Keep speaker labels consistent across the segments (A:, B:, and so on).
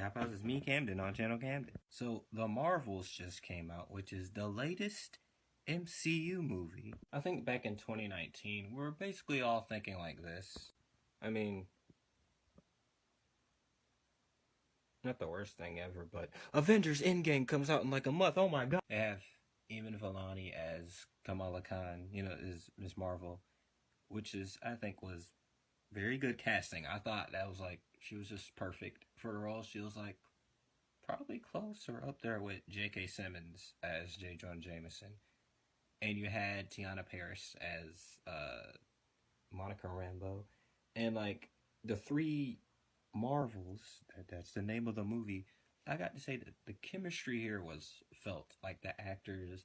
A: Hi, pals, it's me, Camden, on Channel Camden. So, The Marvels just came out, which is the latest MCU movie. I think back in 2019, we're basically all thinking like this. I mean, not the worst thing ever, but Avengers Endgame comes out in like a month. Oh my god. They have Eamon Vellani as Kamala Khan, as Miss Marvel, which is, I think, was very good casting. I thought that was like, she was just perfect for the role. She was like, probably close or up there with J.K. Simmons as J. Jonah Jameson. And you had Tiana Paris as Monica Rambeau. And like the three Marvels, that's the name of the movie. I got to say that the chemistry here was felt. Like the actors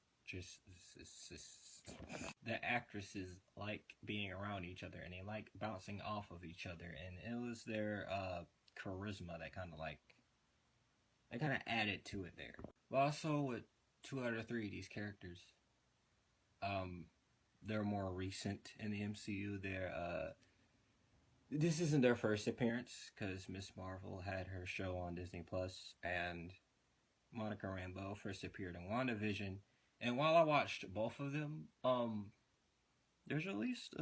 A: the actresses like being around each other and they like bouncing off of each other. And it was their charisma that kind of added to it there. But also with 2 out of 3 of these characters, they're more recent in the MCU. This isn't their first appearance because Miss Marvel had her show on Disney Plus, and Monica Rambeau first appeared in WandaVision. And while I watched both of them, there's at least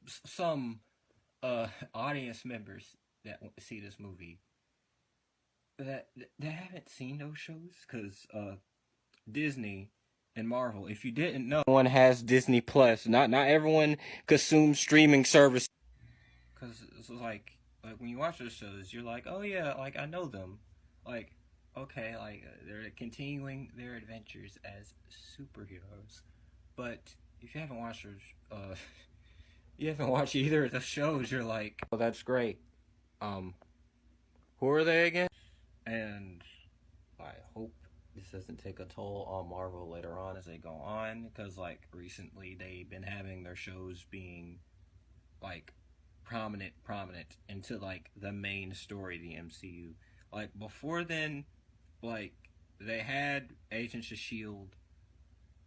A: some audience members that see this movie that haven't seen those shows, because Disney and Marvel, if you didn't know, one has Disney Plus. Not everyone consumes streaming service, because it's like when you watch those shows, you're like, oh yeah, like I know them, like okay, like they're continuing their adventures as superheroes. But if you haven't watched those, you haven't watched either of the shows, you're like, oh, that's great. Who are they again? And I hope this doesn't take a toll on Marvel later on as they go on, because like recently they've been having their shows being like prominent into like the main story of the MCU. Like before then, like they had Agents of Shield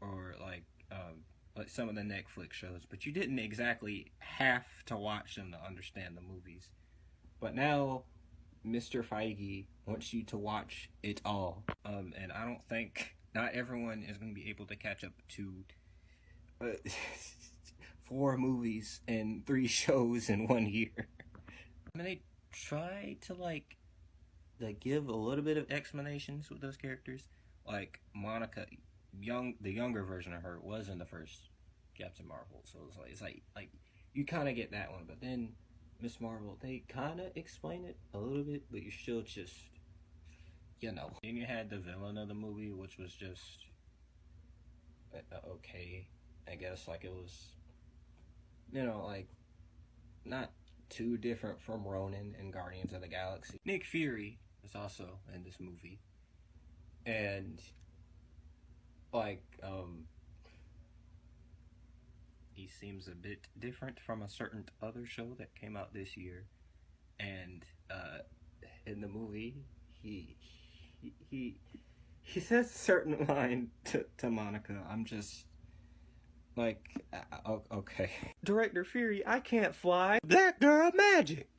A: or like some of the Netflix shows, but you didn't exactly have to watch them to understand the movies. But now Mr. Feige wants you to watch it all. And I don't think, not everyone is going to be able to catch up to 4 movies and 3 shows in 1 year. I mean, they try to like give a little bit of explanations with those characters. Like Monica, the younger version of her was in the first Captain Marvel, so it's like you kind of get that one. But then Miss Marvel, they kind of explain it a little bit, but you're still just, Then you had the villain of the movie, which was just okay, I guess. Like it was, like not too different from Ronan and Guardians of the Galaxy. Nick Fury is also in this movie, and like he seems a bit different from a certain other show that came out this year. And in the movie, he says a certain line to Monica. I'm just like, okay. Director Fury, I can't fly. That girl magic.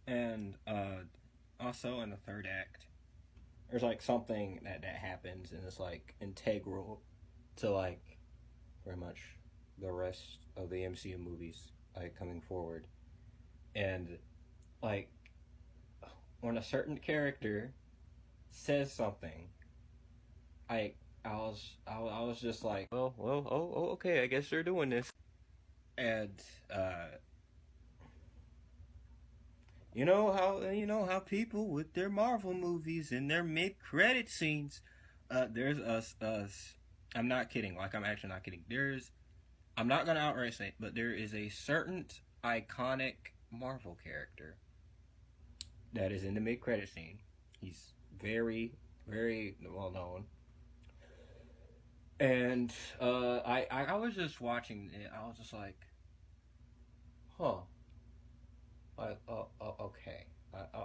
A: And also in the third act, there's like something that happens, and it's like integral to like pretty much the rest of the MCU movies like coming forward. And like when a certain character says something, I was just like, okay, I guess they're doing this. And you know how people with their Marvel movies and their mid-credit scenes, there's us. I'm not kidding. Like, I'm actually not kidding. I'm not gonna outright say it, but there is a certain iconic Marvel character that is in the mid-credit scene. He's very, very well known. And I was just watching it. I was just like, huh. Okay.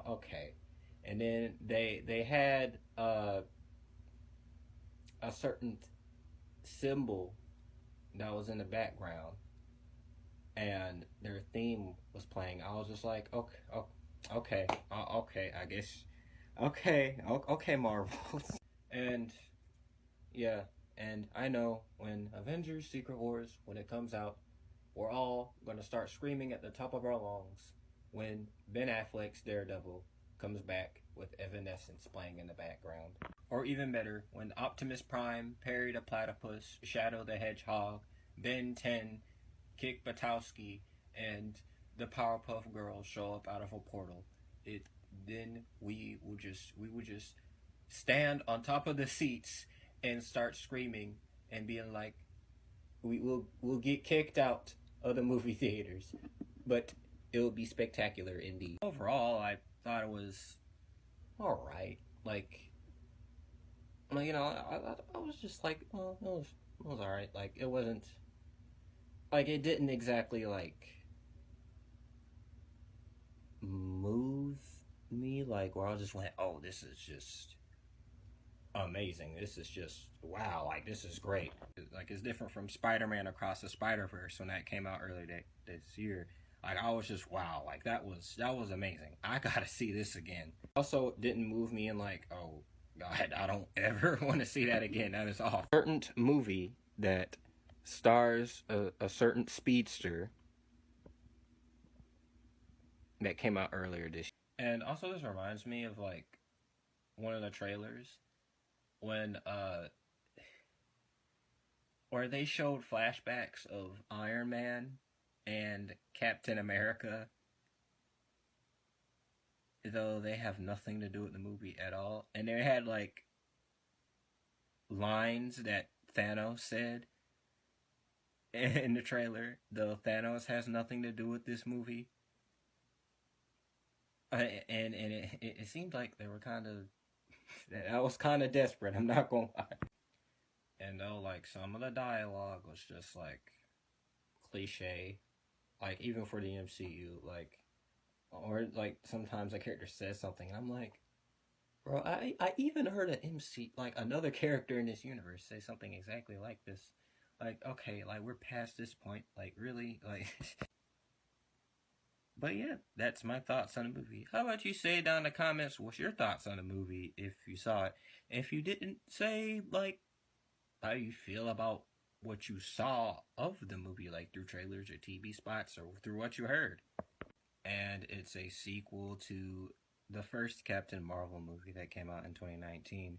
A: Okay. And then they had a certain symbol that was in the background, and their theme was playing, I was just like, okay, okay, I guess, okay, Marvel. And yeah, and I know when Avengers Secret Wars, when it comes out, we're all gonna start screaming at the top of our lungs when Ben Affleck's Daredevil comes back with Evanescence playing in the background. Or even better, when Optimus Prime, Perry the Platypus, Shadow the Hedgehog, Ben 10, Kick Batowski, and the Powerpuff Girls show up out of a portal. It then we would just stand on top of the seats and start screaming and being like, we'll get kicked out of the movie theaters, but it would be spectacular indeed. Overall, I thought it was all right. I was just like, well, it was all right. Like, it wasn't like it didn't exactly like move me like where I just went, oh, this is just amazing. This is just wow. Like, this is great. Like, it's different from Spider-Man Across the Spider-Verse when that came out earlier this year. Like, I was just wow. Like, that was amazing. I gotta see this again. Also, didn't move me in like, oh God, I don't ever want to see that again. That is awful. Certain movie that stars a certain speedster that came out earlier this year. And also, this reminds me of like one of the trailers when where they showed flashbacks of Iron Man and Captain America, though they have nothing to do with the movie at all. And they had like lines that Thanos said in the trailer, though Thanos has nothing to do with this movie. And it seemed like they were kind of, I was kind of desperate. I'm not gonna lie. And though like some of the dialogue was just like cliche, like even for the MCU, like, or like sometimes a character says something and I'm like, bro, I even heard an MC, like another character in this universe, say something exactly like this. Like, okay, like we're past this point. Like, really? Like, but yeah, that's my thoughts on the movie. How about you say down in the comments what's your thoughts on the movie if you saw it? If you didn't, say like how you feel about what you saw of the movie, like through trailers or TV spots or through what you heard. And it's a sequel to the first Captain Marvel movie that came out in 2019.